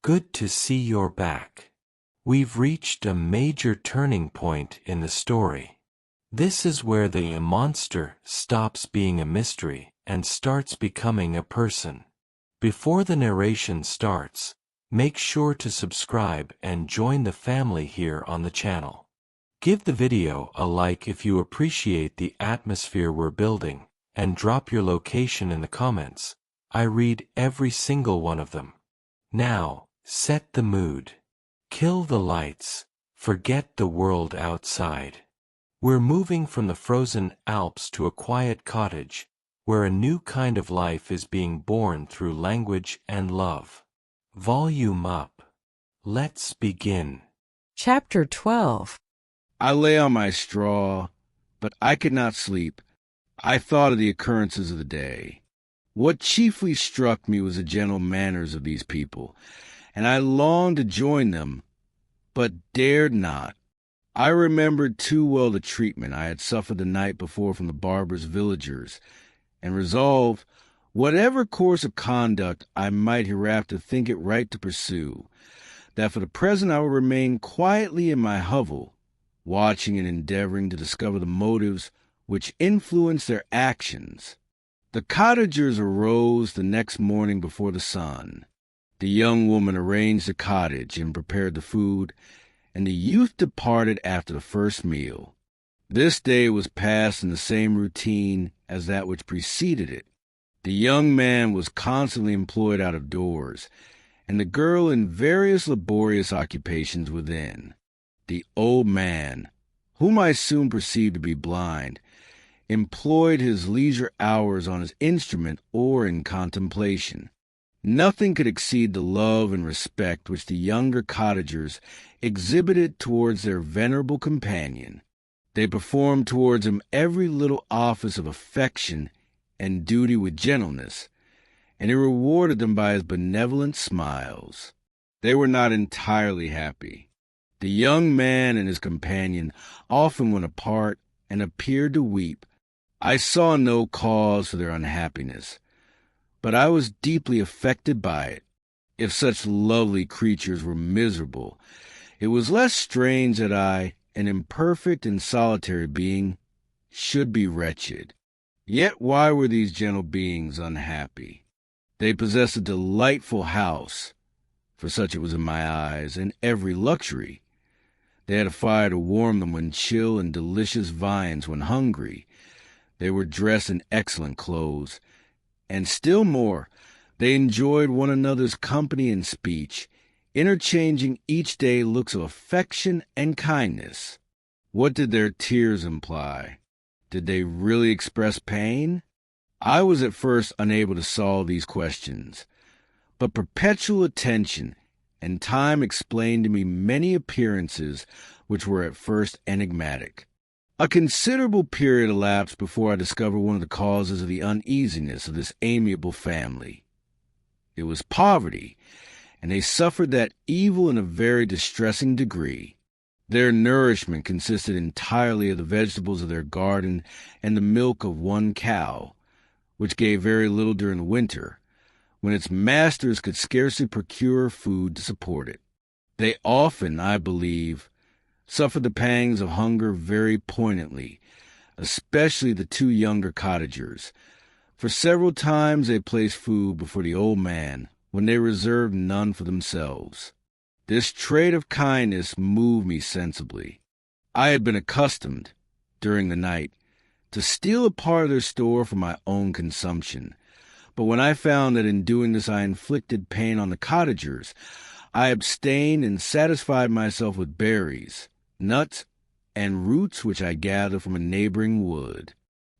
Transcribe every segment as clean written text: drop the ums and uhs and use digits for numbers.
Good to see you're back. We've reached a major turning point in the story. This is where the monster stops being a mystery and starts becoming a person. Before the narration starts, make sure to subscribe and join the family here on the channel. Give the video a like if you appreciate the atmosphere we're building, and drop your location in the comments. I read every single one of them. Now, set the mood. Kill the lights. Forget the world outside. We're moving from the frozen Alps to a quiet cottage, where a new kind of life is being born through language and love. Volume up. Let's begin. Chapter 12. I lay on my straw, but I could not sleep. I thought of the occurrences of the day. What chiefly struck me was the gentle manners of these people, and I longed to join them, but dared not. I remembered too well the treatment I had suffered the night before from the barbarous villagers, and resolved, whatever course of conduct I might hereafter think it right to pursue, that for the present I would remain quietly in my hovel, watching and endeavoring to discover the motives which influenced their actions. The cottagers arose the next morning before the sun. The young woman arranged the cottage and prepared the food, and the youth departed after the first meal. This day was passed in the same routine as that which preceded it. The young man was constantly employed out of doors, and the girl in various laborious occupations within. The old man, whom I soon perceived to be blind, employed his leisure hours on his instrument or in contemplation. Nothing could exceed the love and respect which the younger cottagers exhibited towards their venerable companion. They performed towards him every little office of affection and duty with gentleness, and he rewarded them by his benevolent smiles. They were not entirely happy. The young man and his companion often went apart and appeared to weep. I saw no cause for their unhappiness, but I was deeply affected by it. If such lovely creatures were miserable, it was less strange that I, an imperfect and solitary being, should be wretched. Yet why were these gentle beings unhappy? They possessed a delightful house, for such it was in my eyes, and every luxury. They had a fire to warm them when chill and delicious viands when hungry. They were dressed in excellent clothes, and still more, they enjoyed one another's company and speech, interchanging each day looks of affection and kindness. What did their tears imply? Did they really express pain? I was at first unable to solve these questions, but perpetual attention and time explained to me many appearances which were at first enigmatic. A considerable period elapsed before I discovered one of the causes of the uneasiness of this amiable family. It was poverty, and they suffered that evil in a very distressing degree. Their nourishment consisted entirely of the vegetables of their garden and the milk of one cow, which gave very little during the winter, when its masters could scarcely procure food to support it. They often, I believe, suffered the pangs of hunger very poignantly, especially the two younger cottagers, for several times they placed food before the old man when they reserved none for themselves. This trait of kindness moved me sensibly. I had been accustomed, during the night, to steal a part of their store for my own consumption, but when I found that in doing this I inflicted pain on the cottagers, I abstained and satisfied myself with berries, nuts, and roots which I gathered from a neighboring wood.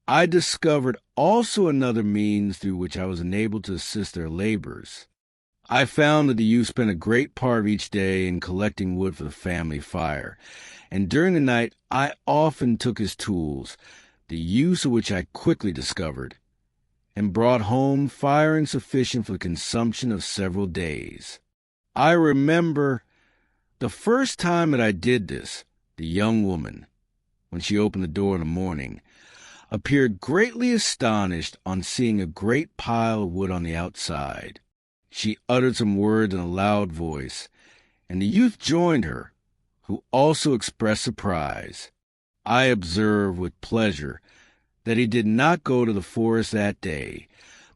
I discovered also another means through which I was enabled to assist their labors. I found that the youth spent a great part of each day in collecting wood for the family fire, and during the night I often took his tools, the use of which I quickly discovered, and brought home fire insufficient for the consumption of several days. I remember the first time that I did this, the young woman, when she opened the door in the morning, appeared greatly astonished on seeing a great pile of wood on the outside. She uttered some words in a loud voice, and the youth joined her, who also expressed surprise. I observed with pleasure that he did not go to the forest that day,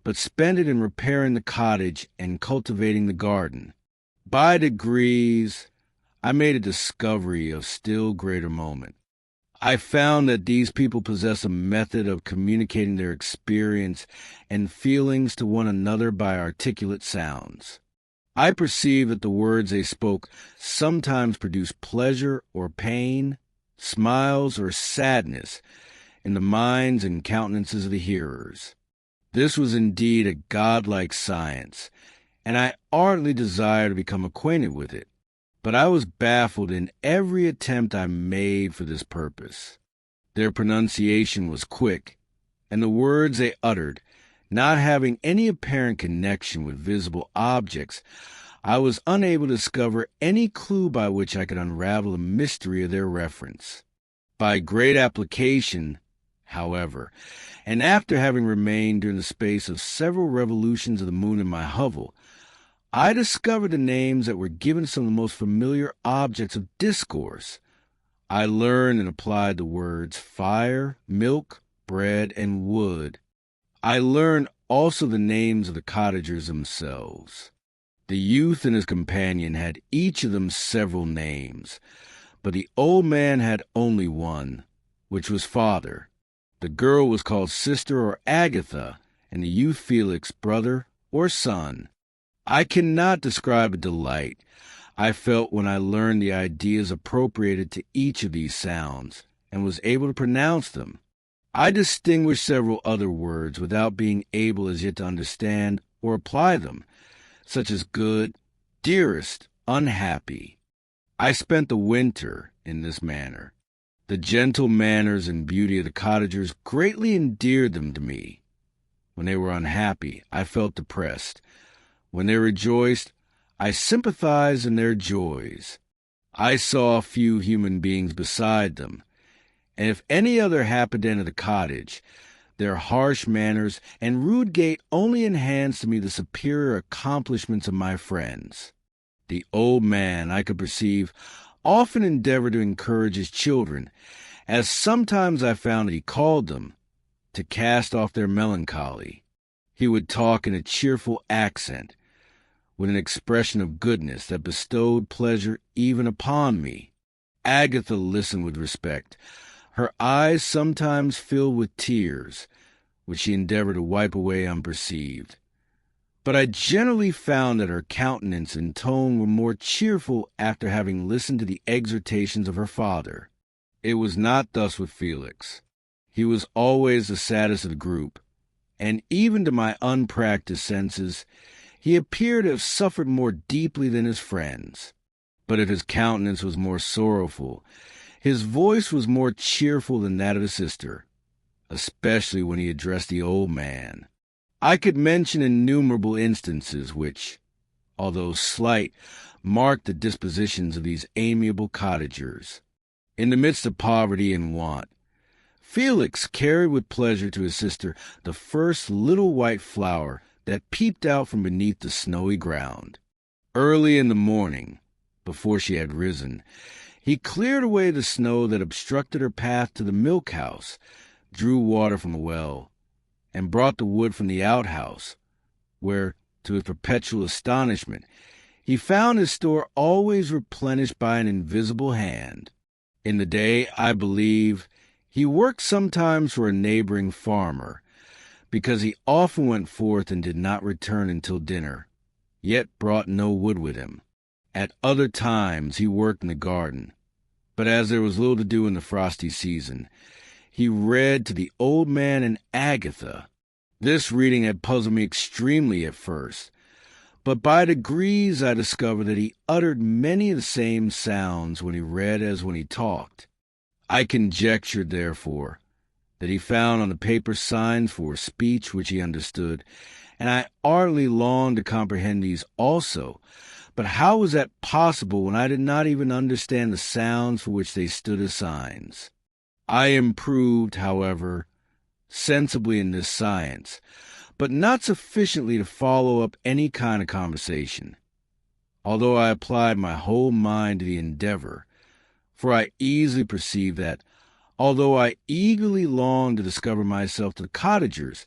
but spent it in repairing the cottage and cultivating the garden. By degrees, I made a discovery of still greater moment. I found that these people possess a method of communicating their experience and feelings to one another by articulate sounds. I perceived that the words they spoke sometimes produced pleasure or pain, smiles or sadness in the minds and countenances of the hearers. This was indeed a godlike science, and I ardently desired to become acquainted with it. But I was baffled in every attempt I made for this purpose. Their pronunciation was quick, and the words they uttered, not having any apparent connection with visible objects, I was unable to discover any clue by which I could unravel the mystery of their reference. By great application, however, and after having remained during the space of several revolutions of the moon in my hovel, I discovered the names that were given to some of the most familiar objects of discourse. I learned and applied the words fire, milk, bread, and wood. I learned also the names of the cottagers themselves. The youth and his companion had each of them several names, but the old man had only one, which was father. The girl was called sister or Agatha, and the youth Felix, brother or son. I cannot describe the delight I felt when I learned the ideas appropriated to each of these sounds, and was able to pronounce them. I distinguished several other words without being able as yet to understand or apply them, such as good, dearest, unhappy. I spent the winter in this manner. The gentle manners and beauty of the cottagers greatly endeared them to me. When they were unhappy, I felt depressed. When they rejoiced, I sympathized in their joys. I saw few human beings beside them, and if any other happened to enter the cottage, their harsh manners and rude gait only enhanced to me the superior accomplishments of my friends. The old man, I could perceive, often endeavored to encourage his children, as sometimes I found that he called them, to cast off their melancholy. He would talk in a cheerful accent, with an expression of goodness that bestowed pleasure even upon me. Agatha listened with respect, her eyes sometimes filled with tears, which she endeavored to wipe away unperceived. But I generally found that her countenance and tone were more cheerful after having listened to the exhortations of her father. It was not thus with Felix. He was always the saddest of the group, and even to my unpracticed senses, he appeared to have suffered more deeply than his friends. But if his countenance was more sorrowful, his voice was more cheerful than that of his sister, especially when he addressed the old man. I could mention innumerable instances which, although slight, marked the dispositions of these amiable cottagers. In the midst of poverty and want, Felix carried with pleasure to his sister the first little white flower that peeped out from beneath the snowy ground. Early in the morning, before she had risen, he cleared away the snow that obstructed her path to the milk house, drew water from a well, and brought the wood from the outhouse, where, to his perpetual astonishment, he found his store always replenished by an invisible hand. In the day, I believe, he worked sometimes for a neighboring farmer, because he often went forth and did not return until dinner, yet brought no wood with him. At other times he worked in the garden, but as there was little to do in the frosty season, he read to the old man and Agatha. This reading had puzzled me extremely at first, but by degrees I discovered that he uttered many of the same sounds when he read as when he talked. I conjectured, therefore, that he found on the paper signs for speech which he understood, and I ardently longed to comprehend these also. But how was that possible when I did not even understand the sounds for which they stood as signs? I improved, however, sensibly in this science, but not sufficiently to follow up any kind of conversation. Although I applied my whole mind to the endeavor, for I easily perceived that, although I eagerly longed to discover myself to the cottagers,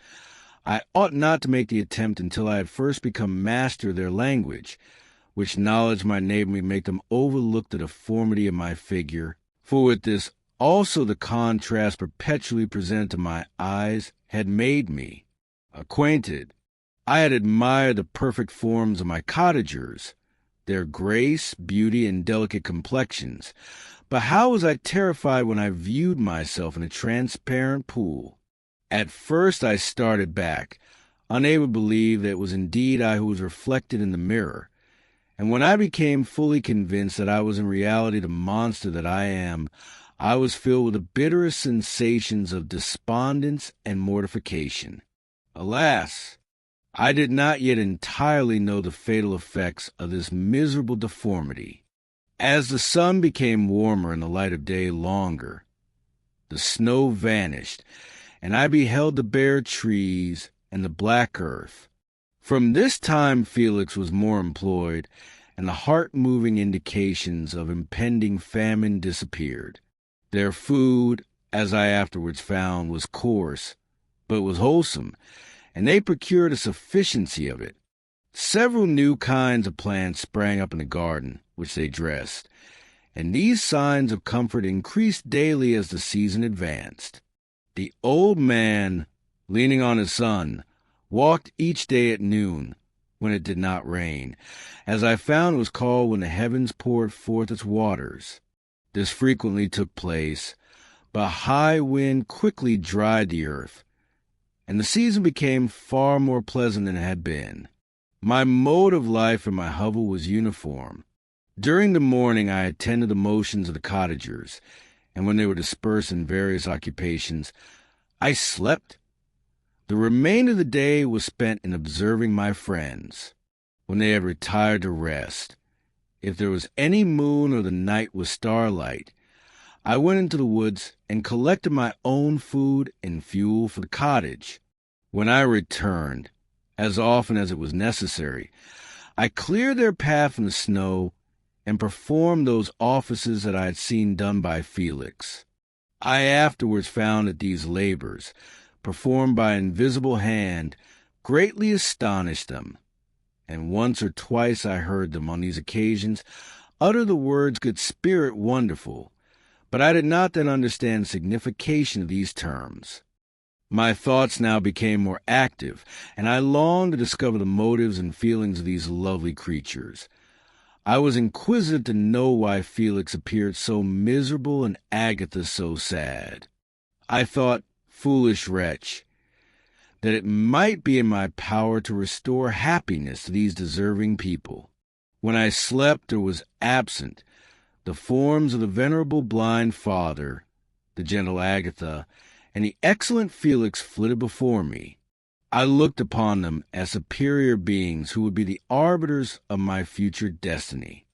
I ought not to make the attempt until I had first become master of their language, which knowledge might enable me to make them overlook the deformity of my figure, for with this also the contrast perpetually presented to my eyes had made me acquainted. I had admired the perfect forms of my cottagers, their grace, beauty, and delicate complexions, but how was I terrified when I viewed myself in a transparent pool? At first I started back, unable to believe that it was indeed I who was reflected in the mirror, and when I became fully convinced that I was in reality the monster that I am, I was filled with the bitterest sensations of despondence and mortification. Alas, I did not yet entirely know the fatal effects of this miserable deformity. As the sun became warmer and the light of day longer, the snow vanished, and I beheld the bare trees and the black earth. From this time Felix was more employed, and the heart-moving indications of impending famine disappeared. Their food, as I afterwards found, was coarse, but was wholesome, and they procured a sufficiency of it. Several new kinds of plants sprang up in the garden, which they dressed, and these signs of comfort increased daily as the season advanced. The old man, leaning on his son, walked each day at noon, when it did not rain, as I found it was called when the heavens poured forth its waters. This frequently took place, but a high wind quickly dried the earth, and the season became far more pleasant than it had been. My mode of life in my hovel was uniform. During the morning I attended the motions of the cottagers, and when they were dispersed in various occupations, I slept. The remainder of the day was spent in observing my friends. When they had retired to rest, if there was any moon or the night was starlight, I went into the woods and collected my own food and fuel for the cottage. When I returned, as often as it was necessary, I cleared their path from the snow and performed those offices that I had seen done by Felix. I afterwards found that these labors, performed by an invisible hand, greatly astonished them, and once or twice I heard them on these occasions utter the words "good spirit, wonderful," but I did not then understand the signification of these terms. My thoughts now became more active, and I longed to discover the motives and feelings of these lovely creatures. I was inquisitive to know why Felix appeared so miserable and Agatha so sad. I thought, foolish wretch, that it might be in my power to restore happiness to these deserving people. When I slept or was absent, the forms of the venerable blind father, the gentle Agatha, and the excellent Felix flitted before me. I looked upon them as superior beings who would be the arbiters of my future destiny.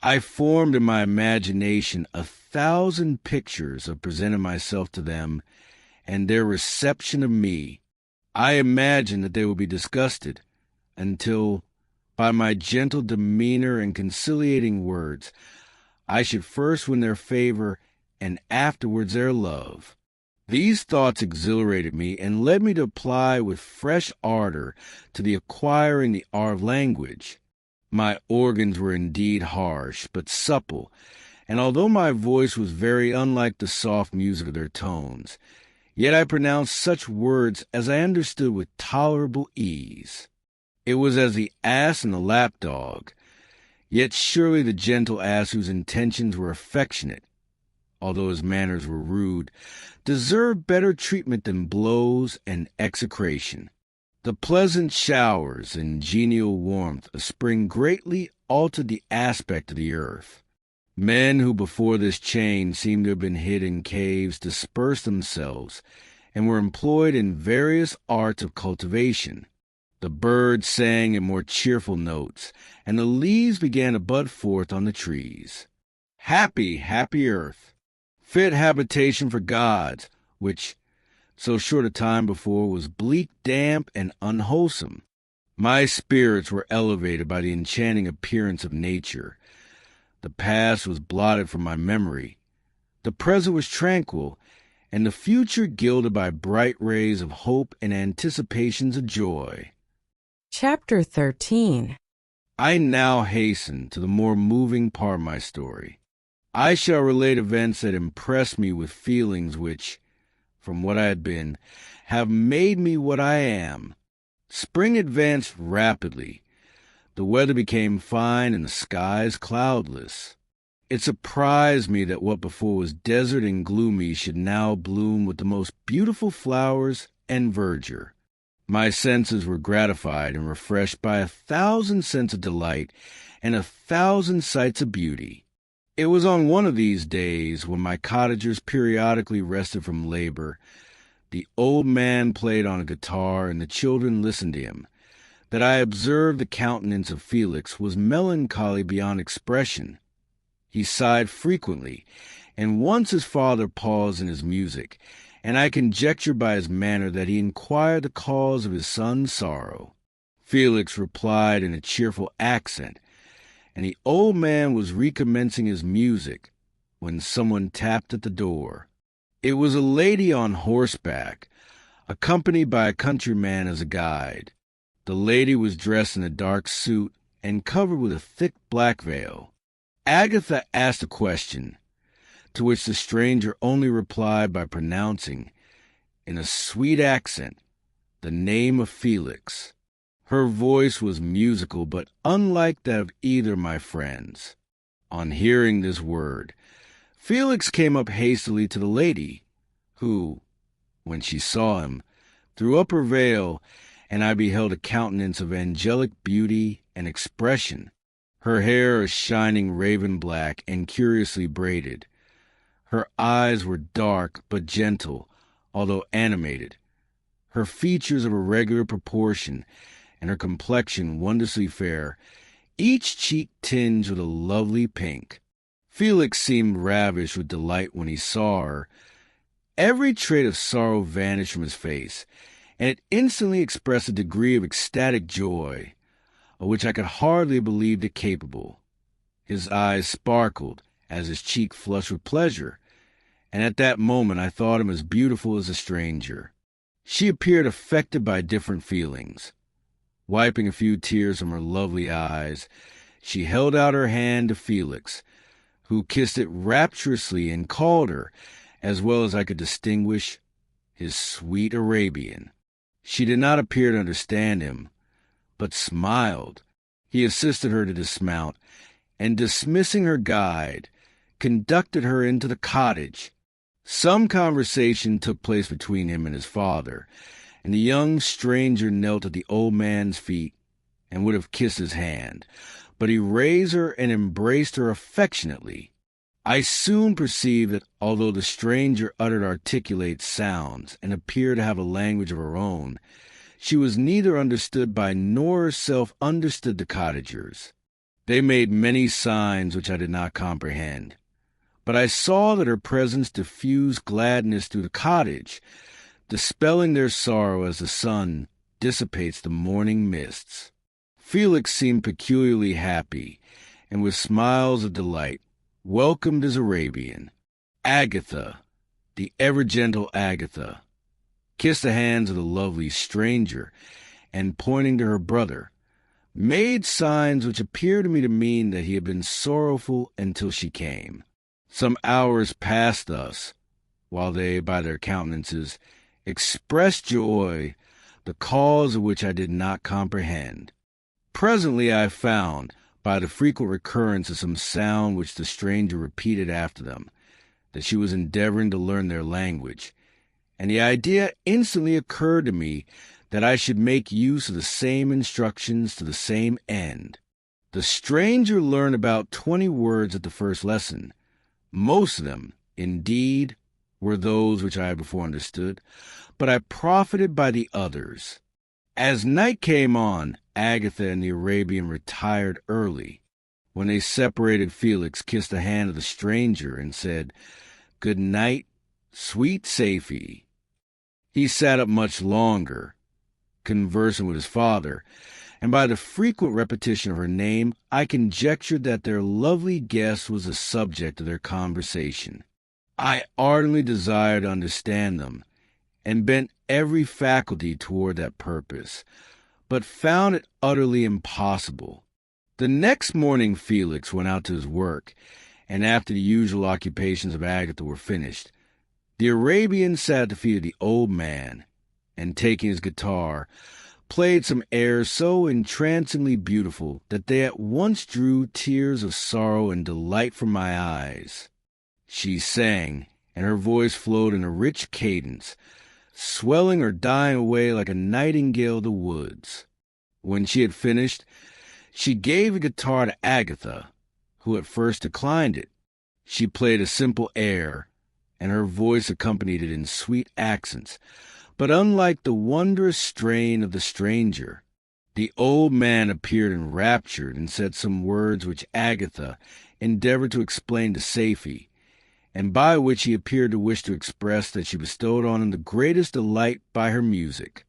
I formed in my imagination 1,000 pictures of presenting myself to them and their reception of me. I imagined that they would be disgusted until, by my gentle demeanor and conciliating words, I should first win their favor and afterwards their love. These thoughts exhilarated me and led me to apply with fresh ardor to the acquiring the art of language. My organs were indeed harsh, but supple, and although my voice was very unlike the soft music of their tones, yet I pronounced such words as I understood with tolerable ease. It was as the ass and the lapdog, yet surely the gentle ass whose intentions were affectionate, although his manners were rude, deserved better treatment than blows and execration. The pleasant showers and genial warmth of spring greatly altered the aspect of the earth. Men who before this change seemed to have been hid in caves dispersed themselves and were employed in various arts of cultivation. The birds sang in more cheerful notes, and the leaves began to bud forth on the trees. Happy, happy earth! Fit habitation for gods, which, so short a time before, was bleak, damp, and unwholesome. My spirits were elevated by the enchanting appearance of nature. The past was blotted from my memory. The present was tranquil, and the future gilded by bright rays of hope and anticipations of joy. Chapter 13. I now hasten to the more moving part of my story. I shall relate events that impressed me with feelings which, from what I had been, have made me what I am. Spring advanced rapidly. The weather became fine and the skies cloudless. It surprised me that what before was desert and gloomy should now bloom with the most beautiful flowers and verdure. My senses were gratified and refreshed by 1,000 scents of delight and 1,000 sights of beauty. It was on one of these days, when my cottagers periodically rested from labor, the old man played on a guitar and the children listened to him, that I observed the countenance of Felix was melancholy beyond expression. He sighed frequently, and once his father paused in his music, and I conjectured by his manner that he inquired the cause of his son's sorrow. Felix replied in a cheerful accent, and the old man was recommencing his music when someone tapped at the door. It was a lady on horseback, accompanied by a countryman as a guide. The lady was dressed in a dark suit and covered with a thick black veil. Agatha asked a question, to which the stranger only replied by pronouncing, in a sweet accent, the name of Felix. Her voice was musical, but unlike that of either of my friends. On hearing this word, Felix came up hastily to the lady, who, when she saw him, threw up her veil, and I beheld a countenance of angelic beauty and expression. Her hair a shining raven black and curiously braided. Her eyes were dark but gentle, although animated. Her features of irregular proportion, and her complexion wondrously fair, each cheek tinged with a lovely pink. Felix seemed ravished with delight when he saw her. Every trait of sorrow vanished from his face, and it instantly expressed a degree of ecstatic joy, of which I could hardly believe it capable. His eyes sparkled as his cheek flushed with pleasure, and at that moment I thought him as beautiful as a stranger. She appeared affected by different feelings. Wiping a few tears from her lovely eyes, she held out her hand to Felix, who kissed it rapturously and called her, as well as I could distinguish, his sweet Arabian. She did not appear to understand him, but smiled. He assisted her to dismount, and dismissing her guide, conducted her into the cottage. Some conversation took place between him and his father, and the young stranger knelt at the old man's feet and would have kissed his hand, but he raised her and embraced her affectionately. I soon perceived that although the stranger uttered articulate sounds and appeared to have a language of her own, she was neither understood by nor herself understood the cottagers. They made many signs which I did not comprehend, but I saw that her presence diffused gladness through the cottage, dispelling their sorrow as the sun dissipates the morning mists. Felix seemed peculiarly happy, and with smiles of delight welcomed his Arabian. Agatha, the ever-gentle Agatha, kissed the hands of the lovely stranger, and pointing to her brother, made signs which appeared to me to mean that he had been sorrowful until she came. Some hours passed thus, while they, by their countenances, expressed joy, the cause of which I did not comprehend. Presently I found, by the frequent recurrence of some sound which the stranger repeated after them, that she was endeavoring to learn their language, and the idea instantly occurred to me that I should make use of the same instructions to the same end. The stranger learned about 20 words at the first lesson. Most of them, indeed, were those which I had before understood, but I profited by the others. As night came on, Agatha and the Arabian retired early. When they separated, Felix kissed the hand of the stranger and said, "Good night, sweet Safie." He sat up much longer, conversing with his father, and by the frequent repetition of her name, I conjectured that their lovely guest was the subject of their conversation. I ardently desired to understand them, and bent every faculty toward that purpose, but found it utterly impossible. The next morning Felix went out to his work, and after the usual occupations of Agatha were finished, the Arabian sat at the feet of the old man, and taking his guitar, played some airs so entrancingly beautiful that they at once drew tears of sorrow and delight from my eyes. She sang, and her voice flowed in a rich cadence, swelling or dying away like a nightingale of the woods. When she had finished, she gave the guitar to Agatha, who at first declined it. She played a simple air, and her voice accompanied it in sweet accents, but unlike the wondrous strain of the stranger. The old man appeared enraptured and said some words which Agatha endeavored to explain to Safie, and by which he appeared to wish to express that she bestowed on him the greatest delight by her music.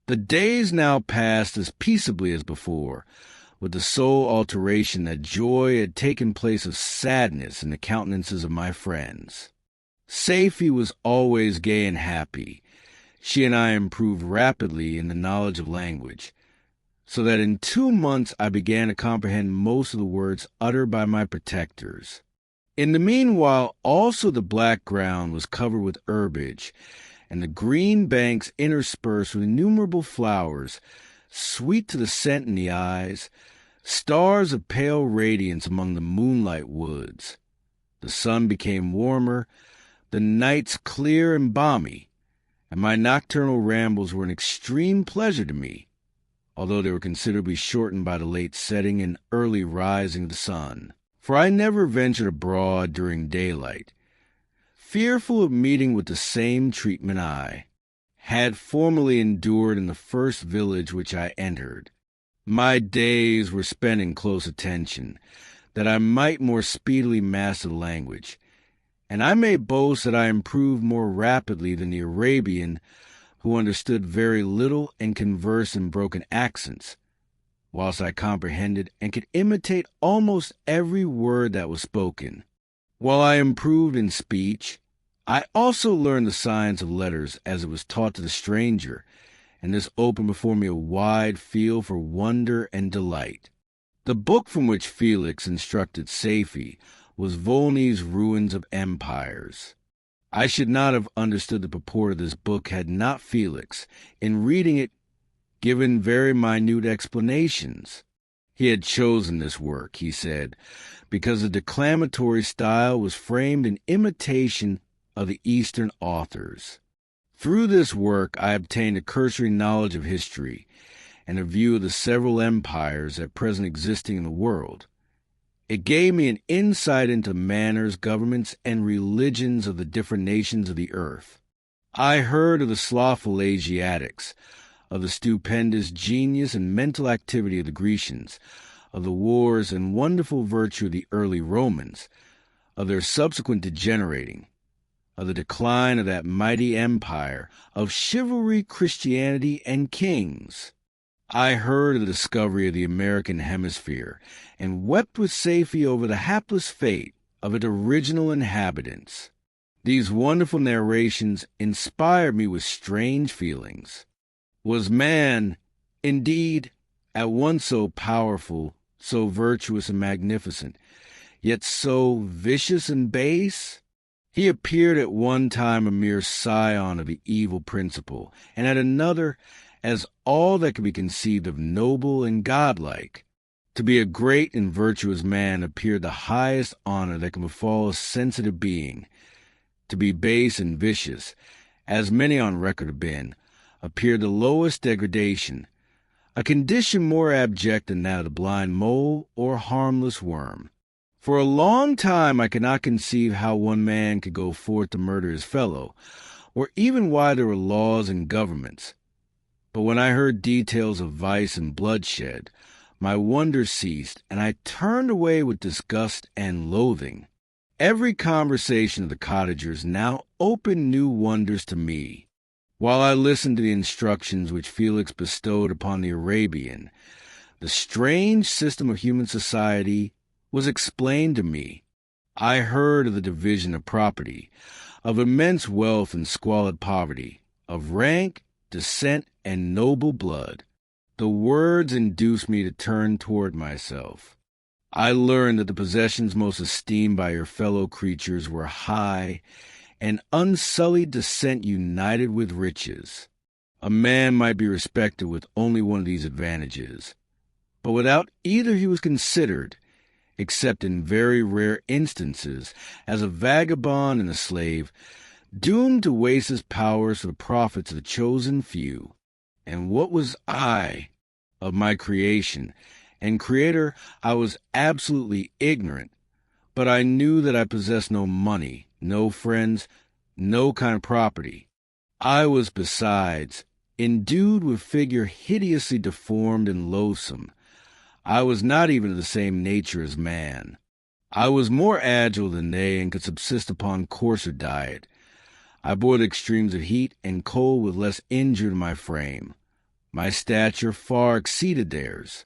The days now passed as peaceably as before, with the sole alteration that joy had taken place of sadness in the countenances of my friends. Safie was always gay and happy. She and I improved rapidly in the knowledge of language, so that in 2 months I began to comprehend most of the words uttered by my protectors. In the meanwhile, also the black ground was covered with herbage, and the green banks interspersed with innumerable flowers, sweet to the scent in the eyes, stars of pale radiance among the moonlight woods. The sun became warmer, the nights clear and balmy, and my nocturnal rambles were an extreme pleasure to me, although they were considerably shortened by the late setting and early rising of the sun. For I never ventured abroad during daylight, fearful of meeting with the same treatment I had formerly endured in the first village which I entered. My days were spent in close attention, that I might more speedily master the language, and I may boast that I improved more rapidly than the Arabian, who understood very little and conversed in broken accents, whilst I comprehended and could imitate almost every word that was spoken. While I improved in speech, I also learned the science of letters as it was taught to the stranger, and this opened before me a wide field for wonder and delight. The book from which Felix instructed Safie was Volney's Ruins of Empires. I should not have understood the purport of this book had not Felix, in reading it, given very minute explanations. He had chosen this work, he said, because the declamatory style was framed in imitation of the Eastern authors. Through this work I obtained a cursory knowledge of history and a view of the several empires at present existing in the world. It gave me an insight into manners, governments, and religions of the different nations of the earth. I heard of the slothful Asiatics, of the stupendous genius and mental activity of the Grecians, of the wars and wonderful virtue of the early Romans, of their subsequent degenerating, of the decline of that mighty empire, of chivalry, Christianity, and kings. I heard of the discovery of the American hemisphere, and wept with Safie over the hapless fate of its original inhabitants. These wonderful narrations inspired me with strange feelings. Was man, indeed, at once so powerful, so virtuous and magnificent, yet so vicious and base? He appeared at one time a mere scion of the evil principle, and at another as all that could be conceived of noble and godlike. To be a great and virtuous man appeared the highest honor that can befall a sensitive being. To be base and vicious, as many on record have been, appeared the lowest degradation, a condition more abject than that of the blind mole or harmless worm. For a long time I could not conceive how one man could go forth to murder his fellow, or even why there were laws and governments. But when I heard details of vice and bloodshed, my wonder ceased, and I turned away with disgust and loathing. Every conversation of the cottagers now opened new wonders to me. While I listened to the instructions which Felix bestowed upon the Arabian, the strange system of human society was explained to me. I heard of the division of property, of immense wealth and squalid poverty, of rank, descent, and noble blood. The words induced me to turn toward myself. I learned that the possessions most esteemed by your fellow creatures were high and unsullied descent united with riches. A man might be respected with only one of these advantages, but without either he was considered, except in very rare instances, as a vagabond and a slave, doomed to waste his powers for the profits of the chosen few. And what was I of my creation and Creator? I was absolutely ignorant, but I knew that I possessed no money, no friends, no kind of property. I was, besides, endued with figure hideously deformed and loathsome. I was not even of the same nature as man. I was more agile than they and could subsist upon coarser diet. I bore the extremes of heat and cold with less injury to my frame. My stature far exceeded theirs.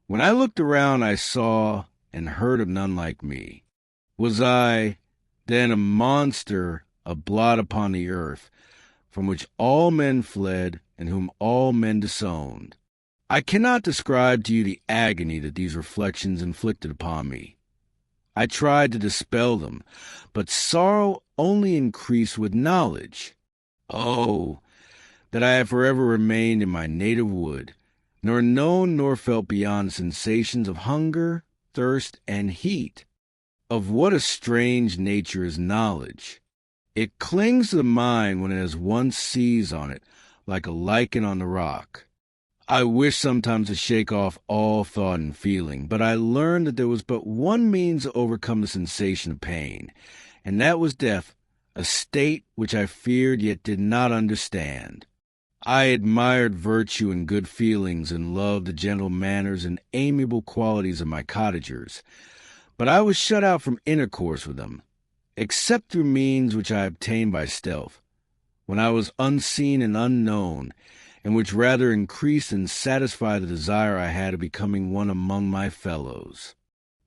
When I looked around, I saw and heard of none like me. Was I, then, a monster, a blot upon the earth, from which all men fled and whom all men disowned? I cannot describe to you the agony that these reflections inflicted upon me. I tried to dispel them, but sorrow only increased with knowledge. Oh, that I had forever remained in my native wood, nor known nor felt beyond the sensations of hunger, thirst, and heat. Of what a strange nature is knowledge! It clings to the mind when it has once seized on it, like a lichen on the rock. I wish sometimes to shake off all thought and feeling, but I learned that there was but one means to overcome the sensation of pain, and that was death, a state which I feared yet did not understand. I admired virtue and good feelings and loved the gentle manners and amiable qualities of my cottagers, but I was shut out from intercourse with them, except through means which I obtained by stealth, when I was unseen and unknown, and which rather increased and satisfied the desire I had of becoming one among my fellows.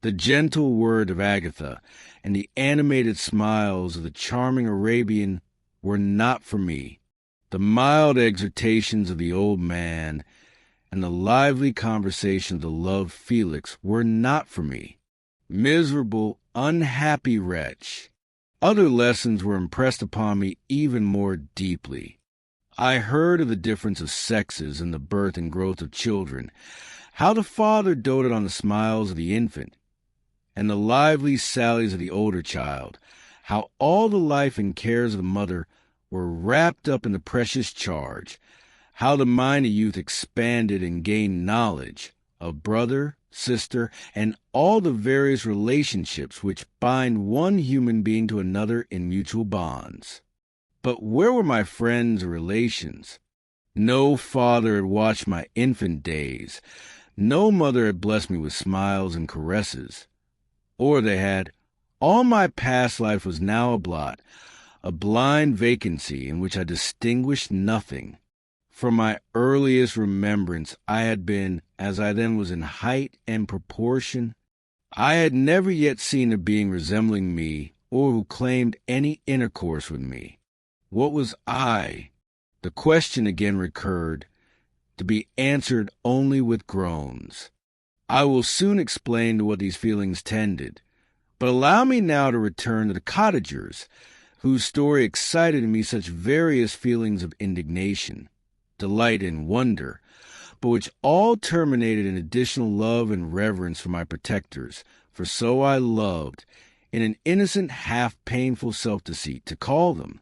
The gentle word of Agatha and the animated smiles of the charming Arabian were not for me. The mild exhortations of the old man and the lively conversation of the loved Felix were not for me. Miserable, unhappy wretch! Other lessons were impressed upon me even more deeply. I heard of the difference of sexes in the birth and growth of children, how the father doted on the smiles of the infant, and the lively sallies of the older child, how all the life and cares of the mother were wrapped up in the precious charge, how the mind of youth expanded and gained knowledge of brother, sister, and all the various relationships which bind one human being to another in mutual bonds. But where were my friends or relations? No father had watched my infant days. No mother had blessed me with smiles and caresses. Or they had. All my past life was now a blot, a blind vacancy in which I distinguished nothing. From my earliest remembrance I had been, as I then was in height and proportion. I had never yet seen a being resembling me or who claimed any intercourse with me. What was I? The question again recurred, to be answered only with groans. I will soon explain to what these feelings tended, but allow me now to return to the cottagers, whose story excited in me such various feelings of indignation, delight, and wonder, but which all terminated in additional love and reverence for my protectors, for so I loved, in an innocent, half-painful self-deceit, to call them.